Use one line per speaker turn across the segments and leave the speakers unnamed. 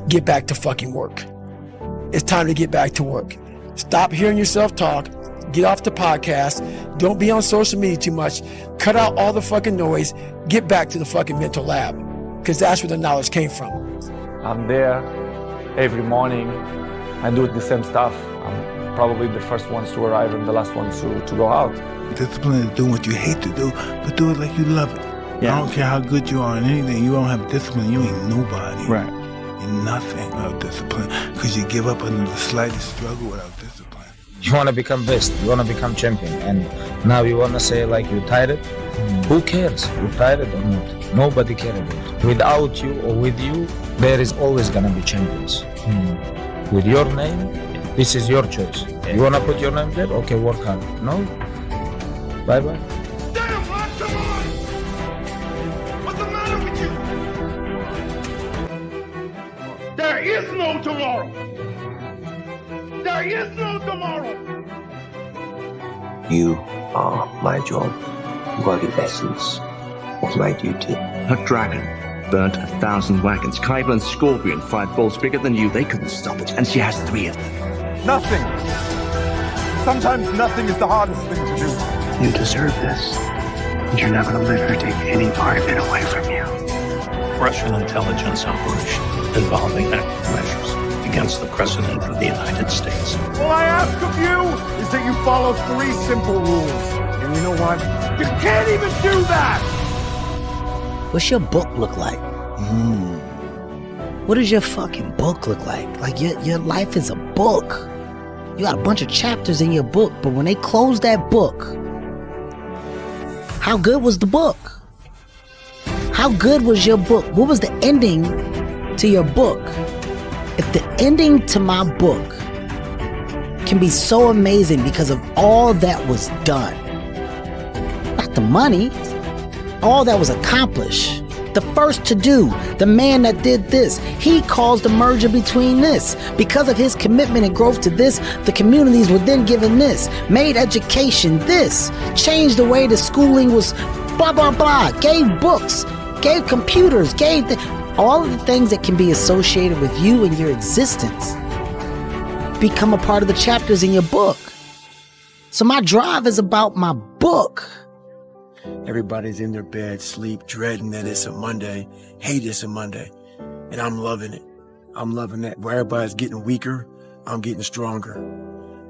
get back to fucking work. It's time to get back to work. Stop hearing yourself talk. Get off the podcast. Don't be on social media too much. Cut out all the fucking noise. Get back to the fucking mental lab, because that's where the knowledge came from.
I'm there every morning. I do the same stuff. I'm probably the first ones to arrive and the last ones to go out.
Discipline is doing what you hate to do, but do it like you love it. Yeah. I don't care how good you are in anything. You don't have discipline, you ain't nobody.
Right.
You're nothing without discipline, because you give up under the slightest struggle without discipline.
You want to become best, you want to become champion, and now you want to say like you're tired? Who cares? You're tired or not? Nobody cares about it. Without you or with you, there is always going to be champions. With your name, this is your choice. You want to put your name there? Okay, work hard. No? Bye-bye.
Damn, man, come on! What's the matter with you? There is no tomorrow! There is no tomorrow!
You are my job. You are the essence of my duty.
Her dragon burnt 1,000 wagons. Kyber and Scorpion fired bolts bigger than you. They couldn't stop it, and she has 3 of them.
Nothing. Sometimes nothing is the hardest thing to do.
You deserve this. You're not going to let her take any part of it away from you.
Russian intelligence operation involving active measures against the President of the United States.
All I ask of you is that you follow 3 simple rules. And you know what? You can't even do that!
What's your book look like? What does your fucking book look like? Like your life is a book. You got a bunch of chapters in your book, but when they close that book, how good was the book? How good was your book? What was the ending to your book? If the ending to my book can be so amazing because of all that was done, not the money, all that was accomplished, the first to do, the man that did this, he caused the merger between this. Because of his commitment and growth to this, the communities were then given this, made education this, changed the way the schooling was blah, blah, blah, gave books, gave computers, gave all of the things that can be associated with you and your existence become a part of the chapters in your book. So my drive is about my book.
Everybody's in their bed, sleep, dreading that it's a Monday, hate it's a Monday. And I'm loving it. I'm loving that. Where everybody's getting weaker, I'm getting stronger.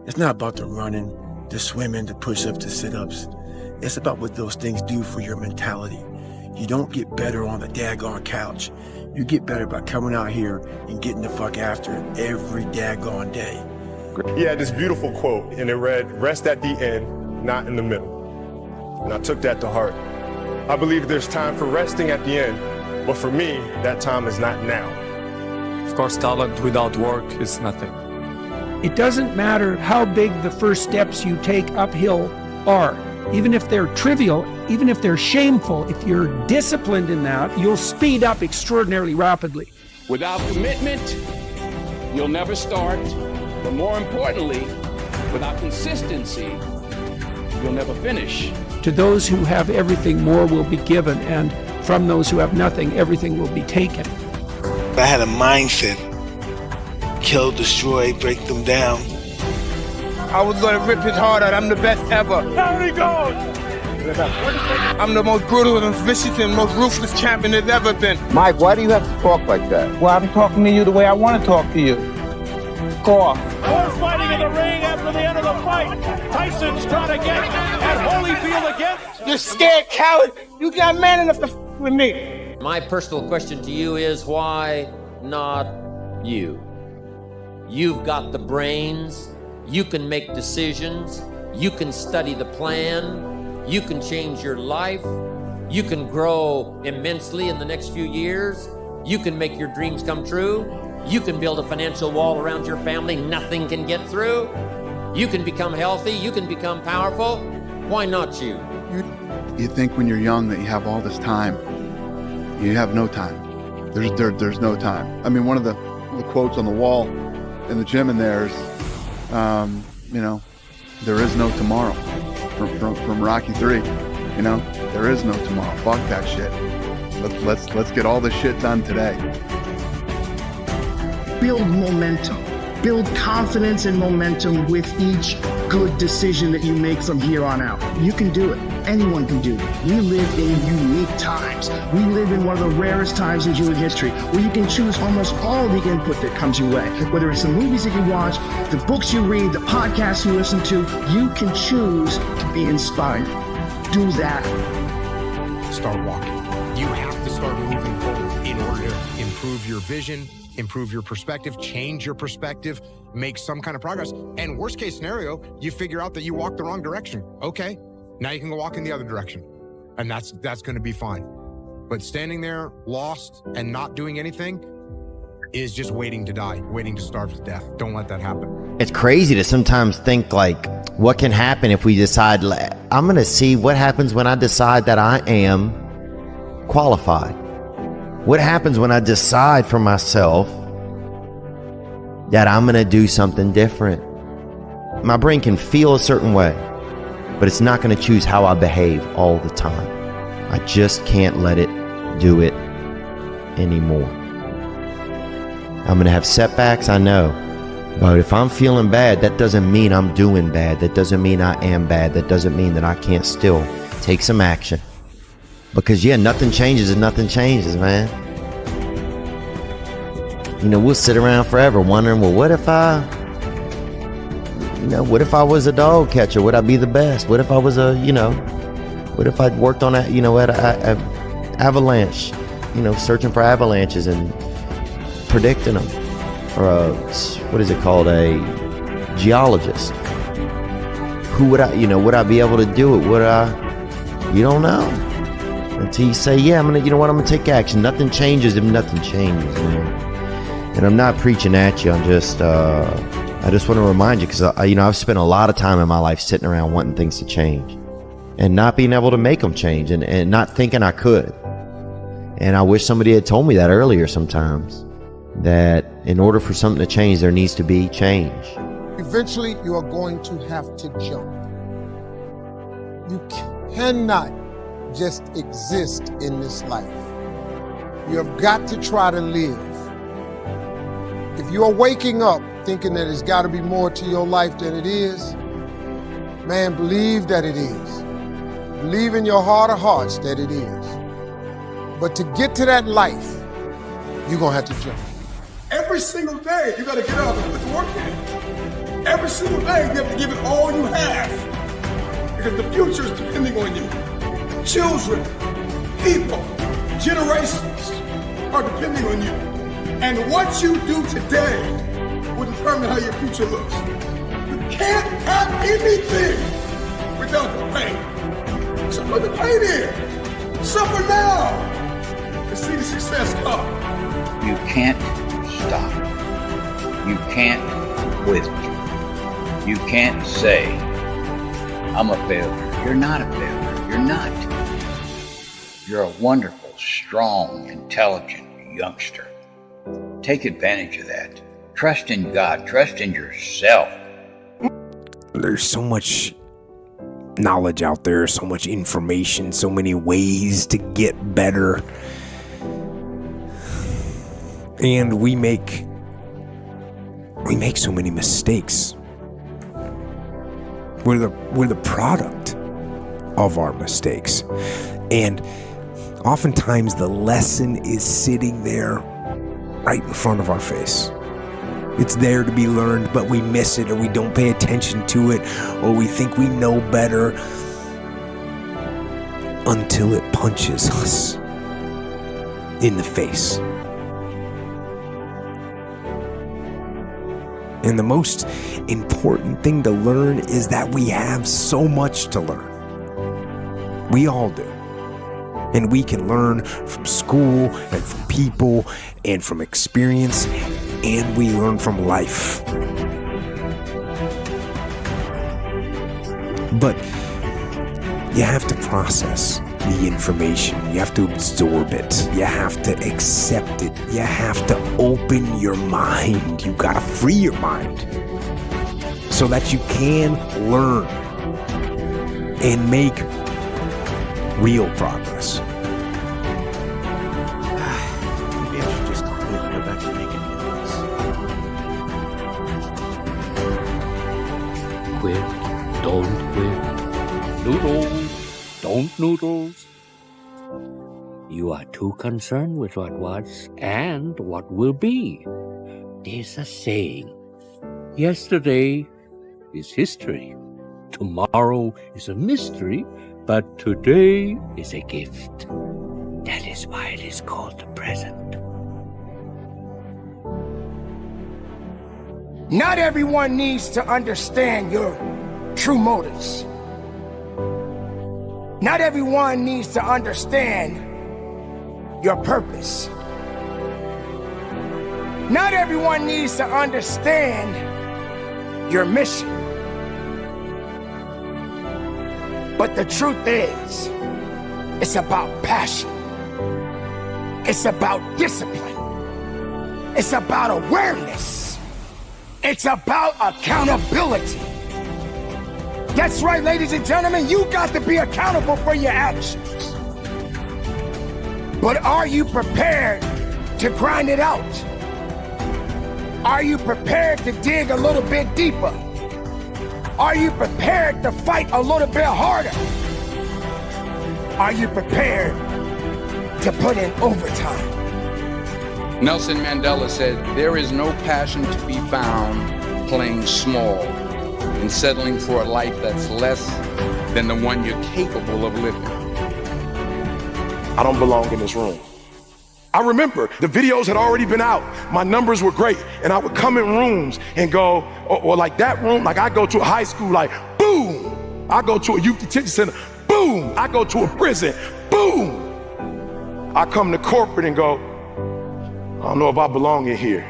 It's not about the running, the swimming, the push-ups, the sit-ups. It's about what those things do for your mentality. You don't get better on the daggone couch. You get better by coming out here and getting the fuck after it every daggone day.
He had this beautiful quote, and it read, "Rest at the end, not in the middle." And I took that to heart. I believe there's time for resting at the end, but for me, that time is not now.
Of course, talent without work is nothing.
It doesn't matter how big the first steps you take uphill are. Even if they're trivial, even if they're shameful, if you're disciplined in that, you'll speed up extraordinarily rapidly.
Without commitment, you'll never start. But more importantly, without consistency, you'll never finish.
To those who have everything, more will be given, and from those who have nothing, everything will be taken.
I had a mindset. Kill, destroy, break them down.
I was gonna rip his heart out. I'm the best ever.
There he goes!
I'm the most brutal and vicious and most ruthless champion there's ever been.
Mike, why do you have to talk like that?
Well, I'm talking to you the way I want to talk to you. Go off.
More fighting in the ring after the end of the fight. Tyson's trying to get at Holyfield again.
You scared coward. You got man enough to with me.
My personal question to you is, why not you? You've got the brains. You can make decisions. You can study the plan. You can change your life. You can grow immensely in the next few years. You can make your dreams come true. You can build a financial wall around your family nothing can get through. You can become healthy. You can become powerful. Why not you?
You think when you're young that you have all this time. You have no time. There's no time. I mean, one of the quotes on the wall in the gym in there is, there is no tomorrow from Rocky 3. There is no tomorrow. Fuck that shit. Let's get all this shit done today.
build momentum. Build confidence and momentum with each good decision that you make from here on out. You can do it. Anyone can do it. We live in unique times. We live in one of the rarest times in human history where you can choose almost all the input that comes your way. Whether it's the movies that you watch, the books you read, the podcasts you listen to, you can choose to be inspired. Do that.
Start walking. You have to start moving forward in order to improve your vision, improve your perspective, change your perspective, make some kind of progress. And worst case scenario, you figure out that you walked the wrong direction. Okay, now you can go walk in the other direction. And that's going to be fine. But standing there lost and not doing anything is just waiting to die, waiting to starve to death. Don't let that happen.
It's crazy to sometimes think like, what can happen if we decide, I'm going to see what happens when I decide that I am qualified. What happens when I decide for myself that I'm going to do something different? My brain can feel a certain way, but it's not going to choose how I behave all the time. I just can't let it do it anymore. I'm going to have setbacks, I know. But if I'm feeling bad, that doesn't mean I'm doing bad. That doesn't mean I am bad. That doesn't mean that I can't still take some action. Because nothing changes and nothing changes, man. We'll sit around forever wondering, well, what if I was a dog catcher? Would I be the best? What if I was what if I worked on at an avalanche, searching for avalanches and predicting them? Or what is it called? A geologist. Who would would I be able to do it? You don't know. Until you say, yeah, I'm gonna take action. Nothing changes if nothing changes, man. And I'm not preaching at you. I just want to remind you, because I've spent a lot of time in my life sitting around wanting things to change and not being able to make them change and not thinking I could. And I wish somebody had told me that earlier sometimes, that in order for something to change, there needs to be change.
Eventually, you are going to have to jump. You cannot just exist in this life. You have got to try to live. If you are waking up thinking that there's got to be more to your life than it is, man, believe that it is. Believe in your heart of hearts that it is. But to get to that life, you're going to have to jump.
Every single day, you got to get up and put the work in. Every single day, you have to give it all you have. Because the future is depending on you. Children, people, generations are depending on you. And what you do today will determine how your future looks. You can't have anything without the pain. So put the pain in. Suffer now and see the success come.
You can't stop. You can't quit. You can't say, I'm a failure. You're not a failure. You're not. You're a wonderful, strong, intelligent youngster. Take advantage of that. Trust in God. Trust in yourself.
There's so much knowledge out there, so much information, so many ways to get better. And we make so many mistakes. We're the product of our mistakes. And oftentimes the lesson is sitting there right in front of our face. It's there to be learned, but we miss it, or we don't pay attention to it, or we think we know better until it punches us in the face. And the most important thing to learn is that we have so much to learn. We all do. And we can learn from school and from people and from experience, and we learn from life. But you have to process the information. You have to absorb it. You have to accept it. You have to open your mind. You gotta free your mind so that you can learn and make real progress.
Maybe I should just completely go back to making movies.
quit, don't quit. Noodles, don't noodles. You are too concerned with what was and what will be. There's a saying, yesterday is history, tomorrow is a mystery, but today is a gift. That is why it is called the present.
Not everyone needs to understand your true motives. Not everyone needs to understand your purpose. Not everyone needs to understand your mission. But the truth is, it's about passion. It's about discipline. It's about awareness. It's about accountability. That's right, ladies and gentlemen, you got to be accountable for your actions. But are you prepared to grind it out? Are you prepared to dig a little bit deeper? Are you prepared to fight a little bit harder? Are you prepared to put in overtime?
Nelson Mandela said, "There is no passion to be found playing small and settling for a life that's less than the one you're capable of living."
I don't belong in this room. I remember the videos had already been out. My numbers were great. And I would come in rooms and go, or like that room, like I go to a high school, like boom. I go to a youth detention center, boom. I go to a prison, boom. I come to corporate and go, I don't know if I belong in here.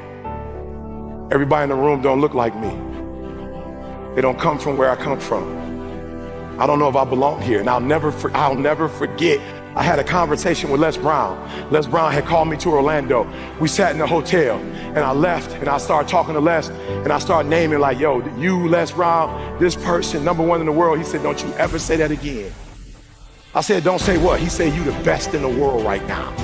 Everybody in the room don't look like me. They don't come from where I come from. I don't know if I belong here. And I'll never forget, I had a conversation with Les Brown. Les Brown had called me to Orlando. We sat in the hotel and I left and I started talking to Les and I started naming like, yo, you, Les Brown, this person, #1 in the world. He said, don't you ever say that again. I said, don't say what? He said, you the best in the world right now.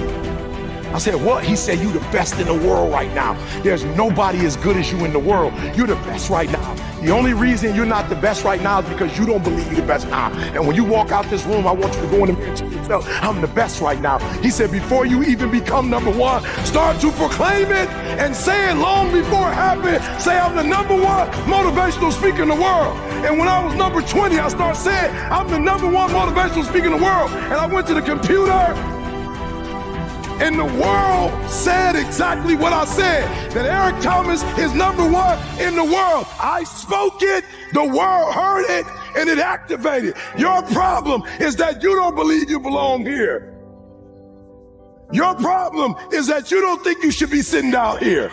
I said, what? He said, you the best in the world right now. There's nobody as good as you in the world. You're the best right now. The only reason you're not the best right now is because you don't believe you're the best now. And when you walk out this room, I want you to go in the mirror and tell yourself, I'm the best right now. He said, before you even become #1, start to proclaim it and say it long before it happens. Say, I'm the #1 motivational speaker in the world. And when I was number 20, I started saying, I'm the #1 motivational speaker in the world. And I went to the computer and the world said exactly what I said, that Eric Thomas is #1 in the world. I spoke it, the world heard it, and it activated. Your problem is that you don't believe you belong here. Your problem is that you don't think you should be sitting down here.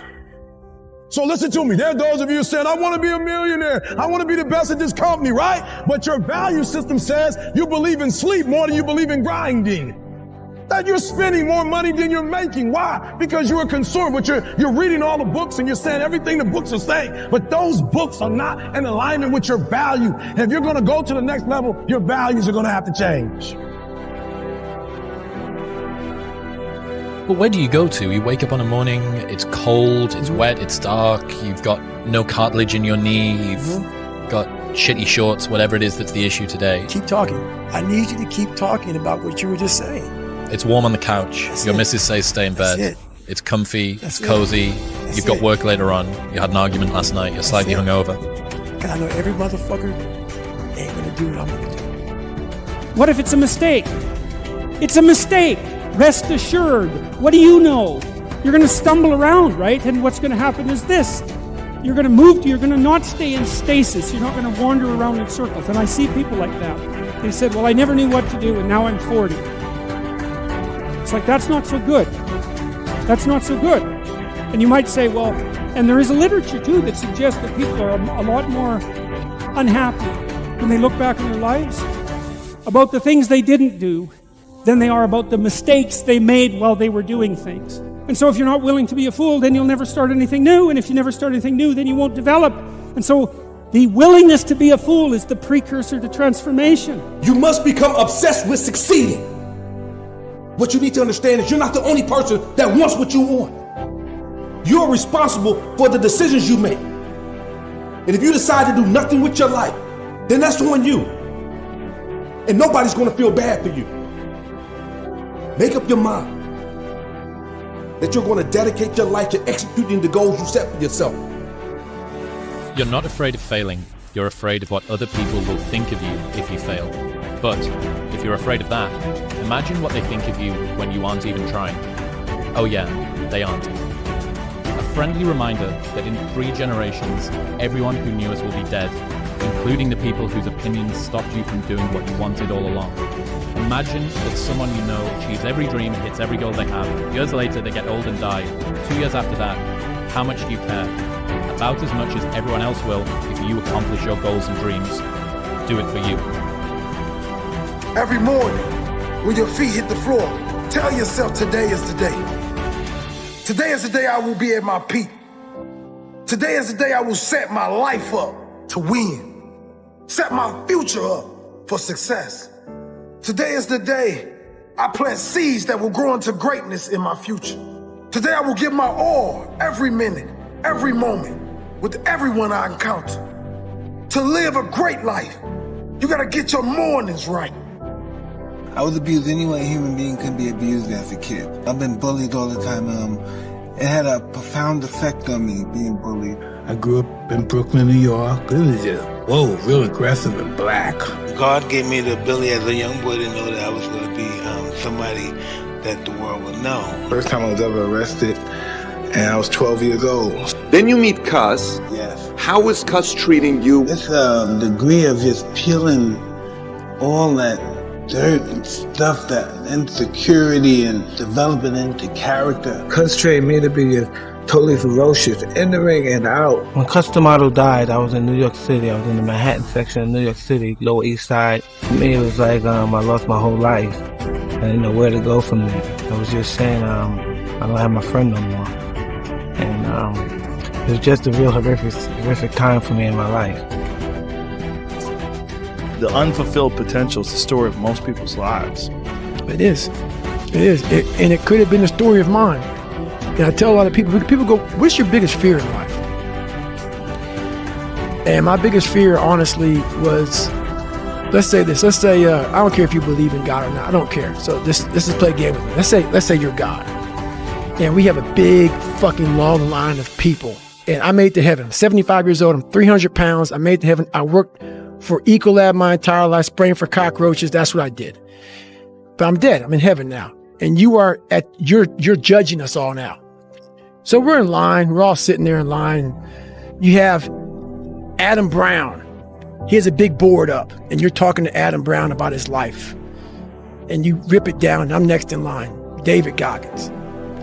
So listen to me. There are those of you saying, I want to be a millionaire. I want to be the best at this company, right? But your value system says you believe in sleep more than you believe in grinding. That you're spending more money than you're making. Why? Because you're a consumer, but you're reading all the books and you're saying everything the books are saying, but those books are not in alignment with your value. And if you're going to go to the next level, your values are going to have to change.
But where do you go to? You wake up on a morning, it's cold, it's wet, it's dark, you've got no cartilage in your knee, you've got shitty shorts, whatever it is that's the issue today.
Keep talking. I need you to keep talking about what you were just saying.
It's warm on the couch. Your missus says stay in bed. It's comfy. It's cozy. You've got work later on. You had an argument last night. You're slightly hungover.
And I know every motherfucker ain't gonna do what I'm gonna do.
What if it's a mistake? It's a mistake. Rest assured. What do you know? You're going to stumble around, right? And what's going to happen is this. You're going to move, you're going to not stay in stasis. You're not going to wander around in circles. And I see people like that. They said, well, I never knew what to do, and now I'm 40. It's like, that's not so good. That's not so good. And you might say, well, and there is a literature too that suggests that people are a lot more unhappy when they look back on their lives about the things they didn't do than they are about the mistakes they made while they were doing things. And so if you're not willing to be a fool, then you'll never start anything new. And if you never start anything new, then you won't develop. And so the willingness to be a fool is the precursor to transformation.
You must become obsessed with succeeding. What you need to understand is you're not the only person that wants what you want. You're responsible for the decisions you make. And if you decide to do nothing with your life then that's on you. And nobody's gonna feel bad for you. Make up your mind that you're gonna dedicate your life to executing the goals you set for yourself.
You're not afraid of failing. You're afraid of what other people will think of you if you fail. But if you're afraid of that, imagine what they think of you when you aren't even trying. Oh yeah, they aren't. A friendly reminder that in 3 generations, everyone who knew us will be dead, including the people whose opinions stopped you from doing what you wanted all along. Imagine that someone you know achieves every dream and hits every goal they have. Years later, they get old and die. 2 years after that, how much do you care? About as much as everyone else will if you accomplish your goals and dreams. Do it for you.
Every morning, when your feet hit the floor, tell yourself today is the day. Today is the day I will be at my peak. Today is the day I will set my life up to win. Set my future up for success. Today is the day I plant seeds that will grow into greatness in my future. Today I will give my all every minute, every moment, with everyone I encounter. To live a great life, you gotta get your mornings right.
I was abused any way a human being can be abused as a kid. I've been bullied all the time. It had a profound effect on me, being bullied. I grew up in Brooklyn, New York. It was just, real aggressive and black. God gave me the ability as a young boy to know that I was going to be somebody that the world would know. First time I was ever arrested, and I was 12 years old.
Then you meet Cuz.
Yes.
How is Cuz treating you?
It's a degree of just peeling all that dirt and stuff, that insecurity, and developing into character. Cuz trained me to be just totally ferocious in the ring and out. When Customato died, I was in New York City. I was in the Manhattan section of New York City, Lower East Side. For me, it was like I lost my whole life. I didn't know where to go from there. I was just saying, I don't have my friend no more. And it was just a real horrific time for me in my life.
The unfulfilled potential is the story of most people's lives.
It is. And it could have been the story of mine. And I tell a lot of people go, what's your biggest fear in life? And my biggest fear, honestly, was, let's say this. Let's say, I don't care if you believe in God or not. I don't care. So this is play a game with me. Let's say you're God. And we have a big fucking long line of people. And I made it to heaven. I'm 75 years old. I'm 300 pounds. I made it to heaven. I worked for Ecolab my entire life, spraying for cockroaches. That's what I did. But I'm dead. I'm in heaven now. And you're judging us all now. So we're in line. We're all sitting there in line. You have Adam Brown. He has a big board up, and you're talking to Adam Brown about his life. And you rip it down, and I'm next in line, David Goggins.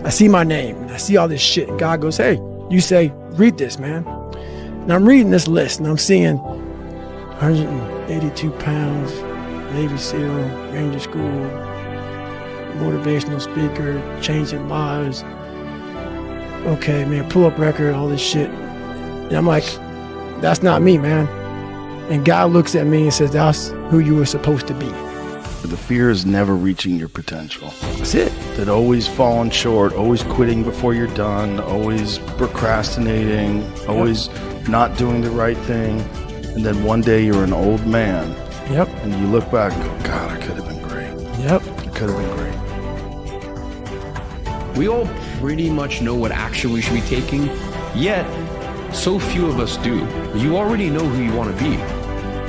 I see my name, and I see all this shit. And God goes, hey, you say, read this, man. And I'm reading this list, and I'm seeing 182 pounds, Navy SEAL, Ranger School, motivational speaker, changing lives. Okay, man, pull-up record, all this shit. And I'm like, that's not me, man. And God looks at me and says, that's who you were supposed to be.
The fear is never reaching your potential.
That's it.
That always falling short, always quitting before you're done, always procrastinating, always not doing the right thing. And then one day you're an old man.
Yep.
And you look back and go, God, I could have been great.
Yep.
I could have been great.
We all pretty much know what action we should be taking, yet so few of us do. You already know who you want to be.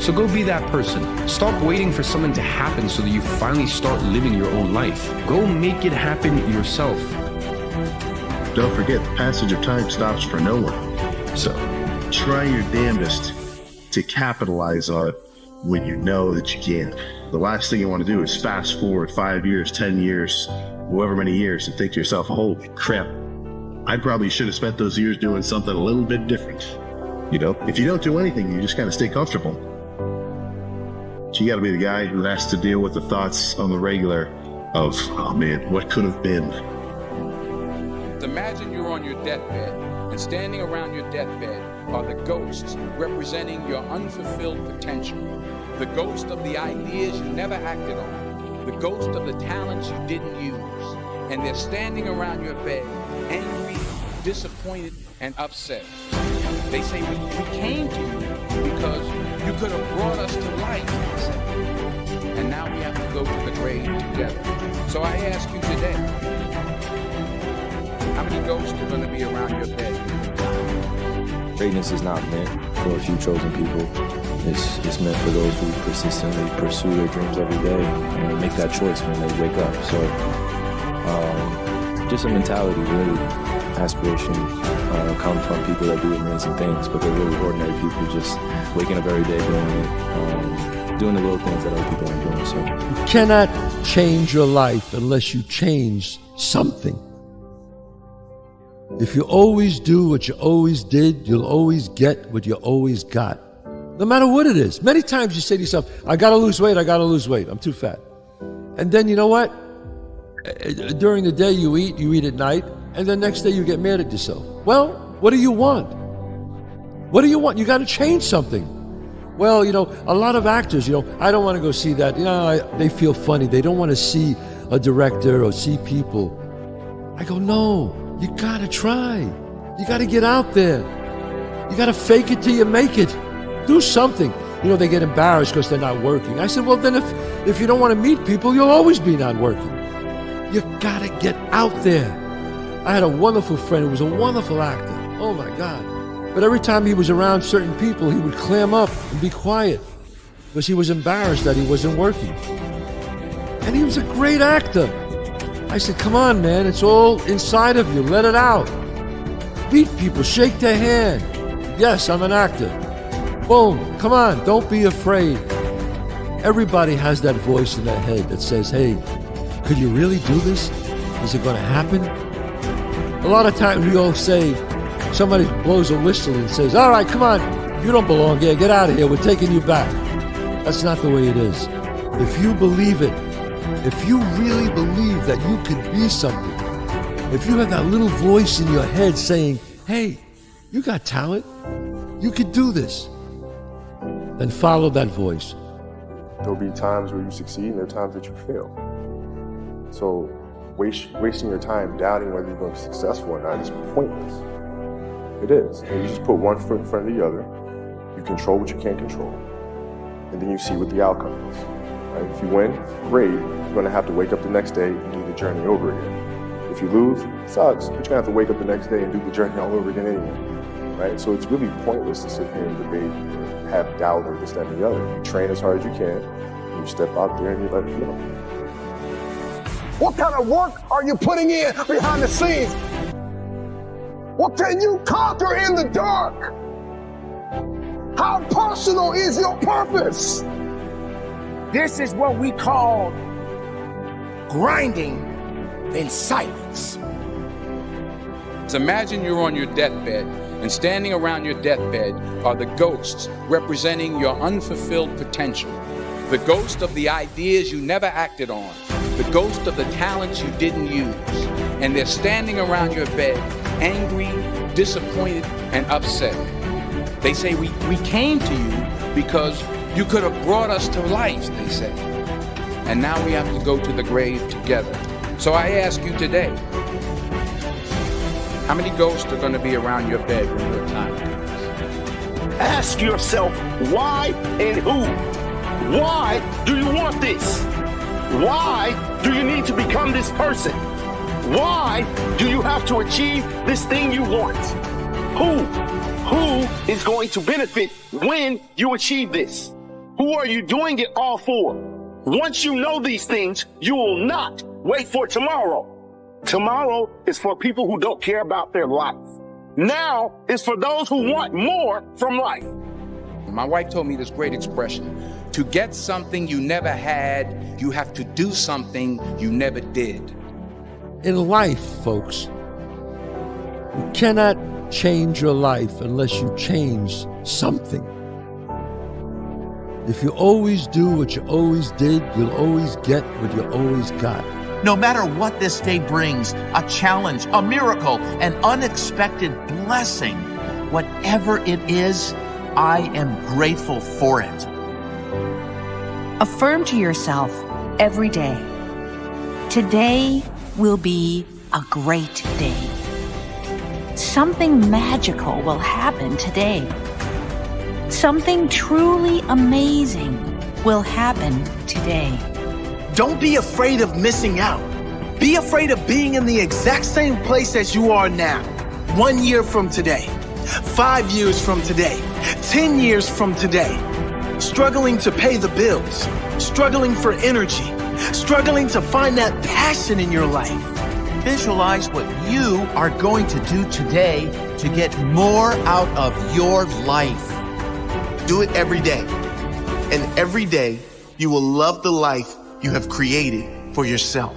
So go be that person. Stop waiting for something to happen so that you finally start living your own life. Go make it happen yourself.
Don't forget, the passage of time stops for no one. So try your damnedest to capitalize on it when you know that you can. The last thing you want to do is fast forward 5 years, 10 years, however many years, and think to yourself, holy crap, I probably should have spent those years doing something a little bit different. You know, if you don't do anything, you just kind of stay comfortable. So you got to be the guy who has to deal with the thoughts on the regular of, oh man, what could have been?
Imagine you're on your deathbed, and standing around your deathbed are the ghosts representing your unfulfilled potential. The ghost of the ideas you never acted on. The ghost of the talents you didn't use. And they're standing around your bed, angry, disappointed, and upset. They say we came to you because you could have brought us to life, they say. And now we have to go to the grave together. So I ask you today, how many ghosts are going to be around your bed?
Greatness is not meant for a few chosen people. It's meant for those who persistently pursue their dreams every day and make that choice when they wake up. So just a mentality, really. Aspiration comes from people that do amazing things, but they're really ordinary people just waking up every day doing it, doing the little things that other people aren't doing. So
you cannot change your life unless you change something. If you always do what you always did, you'll always get what you always got. No matter what it is. Many times you say to yourself, I gotta lose weight, I'm too fat. And then you know what? During the day you eat at night, and the next day you get mad at yourself. Well, what do you want? What do you want? You gotta change something. Well, a lot of actors, I don't want to go see that. They feel funny. They don't want to see a director or see people. I go, no, you gotta try. You gotta get out there. You gotta fake it till you make it. Do something. They get embarrassed because they're not working. I said, well, then if you don't want to meet people, you'll always be not working. You gotta get out there. I had a wonderful friend who was a wonderful actor. Oh my God. But every time he was around certain people, he would clam up and be quiet because he was embarrassed that he wasn't working. And he was a great actor. I said, come on, man, it's all inside of you. Let it out. Meet people, shake their hand. Yes, I'm an actor. Boom, come on, don't be afraid. Everybody has that voice in their head that says, hey, could you really do this? Is it going to happen? A lot of times we all say, somebody blows a whistle and says, all right, come on, you don't belong here, get out of here, we're taking you back. That's not the way it is. If you believe it, if you really believe that you could be something, if you have that little voice in your head saying, hey, you got talent, you could do this, then follow that voice.
There'll be times where you succeed and there are times that you fail. So wasting your time doubting whether you're going to be successful or not is pointless. It is. And you just put one foot in front of the other. You control what you can't control. And then you see what the outcome is. Right? If you win, great. You're going to have to wake up the next day and do the journey over again. If you lose, it sucks. But you're going to have to wake up the next day and do the journey all over again anyway. Right? So it's really pointless to sit here and debate or have doubt or this, that, and the other. You train as hard as you can, and you step out there and you let it flow.
What kind of work are you putting in behind the scenes? What can you conquer in the dark? How personal is your purpose? This is what we call grinding in silence.
So imagine you're on your deathbed, and standing around your deathbed are the ghosts representing your unfulfilled potential. The ghost of the ideas you never acted on. The ghost of the talents you didn't use. And they're standing around your bed, angry, disappointed, and upset. They say, we came to you because you could have brought us to life, they say. And now we have to go to the grave together. So I ask you today, how many ghosts are going to be around your bed when your time comes?
Ask yourself, why and who? Why do you want this? Why do you need to become this person? Why do you have to achieve this thing you want? Who is going to benefit when you achieve this? Who are you doing it all for? Once you know these things, you will not wait for tomorrow. Tomorrow is for people who don't care about their life. Now is for those who want more from life.
My wife told me this great expression. To get something you never had, you have to do something you never did.
In life, folks, you cannot change your life unless you change something. If you always do what you always did, you'll always get what you always got.
No matter what this day brings, a challenge, a miracle, an unexpected blessing, whatever it is, I am grateful for it.
Affirm to yourself every day, today will be a great day. something magical will happen today. Something truly amazing will happen today.
Don't be afraid of missing out. Be afraid of being in the exact same place as you are now. 1 year from today, 5 years from today, 10 years from today. Struggling to pay the bills, struggling for energy, struggling to find that passion in your life.
Visualize what you are going to do today to get more out of your life.
Do it every day. And every day, you will love the life you have created for yourself.